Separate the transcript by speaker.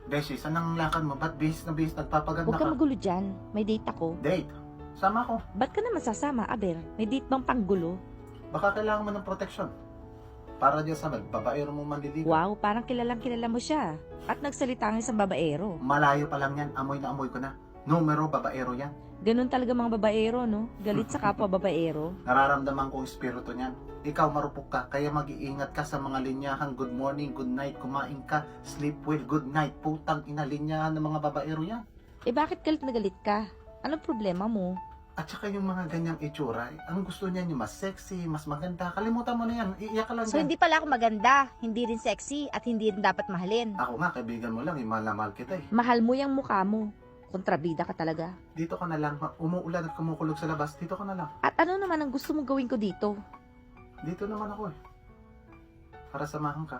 Speaker 1: Beshi, saan ang lakad mo? Ba't bihis na nagpapaganda
Speaker 2: Huwag
Speaker 1: ka?
Speaker 2: ka magulo dyan. May date ako.
Speaker 1: Date? Sama ko.
Speaker 2: Ba't ka naman sasama, Aber? May date bang panggulo?
Speaker 1: Baka kailangan mo ng proteksyon. Para dyan sa babaero mo manliligaw.
Speaker 2: Wow, parang kilalang kilala mo siya. At nagsalita ng isang babaero.
Speaker 1: Malayo pa lang yan. Amoy na amoy ko na. Numero, babaero yan.
Speaker 2: Ganun talaga mga babaero, no? Galit sa kapwa babaero.
Speaker 1: Nararamdaman ko yung espiritu niyan. Ikaw marupok ka, kaya mag-iingat ka sa mga linyahan. Good morning, good night, kumain ka, sleep well, good night. Putang ina, linyahan ng mga babaero yan.
Speaker 2: Eh bakit galit na galit ka? Anong problema mo?
Speaker 1: At saka yung mga ganyang itsura, ang gusto niyan yung mas sexy, mas maganda. Kalimutan mo na yan, iiyak ka lang
Speaker 3: So
Speaker 1: dyan.
Speaker 3: hindi pala ako maganda, hindi rin sexy, at hindi rin dapat mahalin.
Speaker 1: Ako nga, kaibigan mo lang, mahal na mahal kita eh.
Speaker 2: Mahal mo yung mukha mo. Kontrabida ka talaga.
Speaker 1: Dito ka na lang, umuulan at kumukulog sa labas, dito ka na lang.
Speaker 2: At ano naman ang gusto mong gawin ko dito?
Speaker 1: Dito naman ako eh. Para samahan ka.